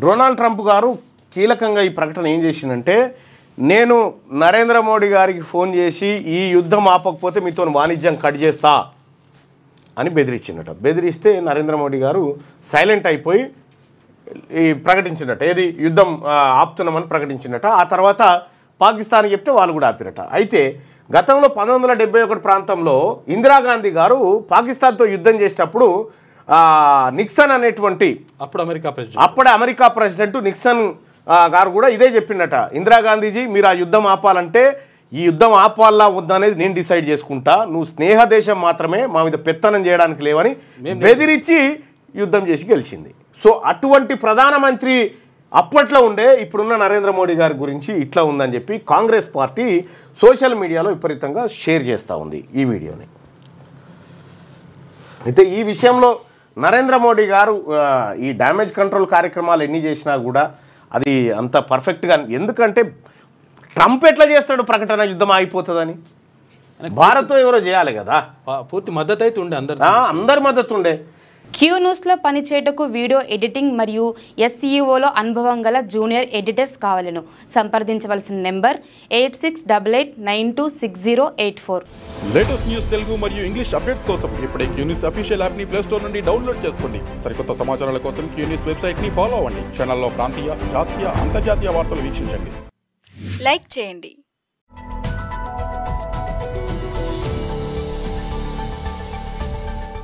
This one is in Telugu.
డొనాల్డ్ ట్రంప్ గారు కీలకంగా ఈ ప్రకటన ఏం చేసిందంటే, నేను నరేంద్ర మోడీ గారికి ఫోన్ చేసి ఈ యుద్ధం ఆపకపోతే మీతో వాణిజ్యం కట్ చేస్తా అని బెదిరించినట. బెదిరిస్తే నరేంద్ర మోడీ గారు సైలెంట్ అయిపోయి ఈ ప్రకటించినట్ట, ఏది యుద్ధం ఆపుతున్నామని ప్రకటించినట్ట. ఆ తర్వాత పాకిస్తాన్కి చెప్తే వాళ్ళు కూడా ఆపిరట. అయితే గతంలో 1971 ప్రాంతంలో ఇందిరాగాంధీ గారు పాకిస్తాన్తో యుద్ధం చేసేటప్పుడు నిక్సన్ అనేటువంటి అప్పుడే అమెరికా ప్రెసిడెంట్ నిక్సన్ గారు కూడా ఇదే చెప్పిండట, ఇందిరాగాంధీజీ మీరు ఆ యుద్ధం ఆపాలంటే ఈ యుద్ధం ఆపాలా వద్దా అనేది నేను డిసైడ్ చేసుకుంటా, నువ్వు స్నేహ దేశం మాత్రమే మా మీద పెత్తనం చేయడానికి లేవని బెదిరించి యుద్ధం చేసి గెలిచింది. సో అటువంటి ప్రధానమంత్రి అప్పట్లో ఉండే ఇప్పుడున్న నరేంద్ర మోడీ గారి గురించి ఇట్లా ఉందని చెప్పి కాంగ్రెస్ పార్టీ సోషల్ మీడియాలో విపరీతంగా షేర్ చేస్తూ ఉంది ఈ వీడియోని. అయితే ఈ విషయంలో నరేంద్ర మోడీ గారు ఈ డ్యామేజ్ కంట్రోల్ కార్యక్రమాలు ఎన్ని చేసినా కూడా అది అంత పర్ఫెక్ట్గా, ఎందుకంటే ట్రంప్ ఎట్లా చేస్తాడు ప్రకటన యుద్ధం ఆగిపోతుందని, భారత్ ఎవరో చేయాలి కదా, పూర్తి మద్దతు అయితే ఉండే, అందరి మద్దతు ఉండే. క్యూ న్యూస్లో పనిచేయటకు వీడియో ఎడిటింగ్ మరియు SEOలో అనుభవం గల జూనియర్ ఎడిటర్స్ కావాలను సంప్రదించవలసిన నెంబర్ 8688926084. లేటెస్ట్ న్యూస్ తెలుగు మరియు ఇంగ్లీష్ అప్డేట్స్ కోసం ఇప్పుడే క్యూ న్యూస్ అఫీషియల్ యాప్ ని ప్లే స్టోర్ నుండి డౌన్లోడ్ చేసుకోండి. సరికొత్త సమాచారాల కోసం క్యూ న్యూస్ వెబ్సైట్ ని ఫాలో అవ్వండి. ఛానల్లో ప్రాంతీయ, జాతీయ, అంతర్జాతీయ వార్తలు వీక్షించండి. లైక్ చేయండి.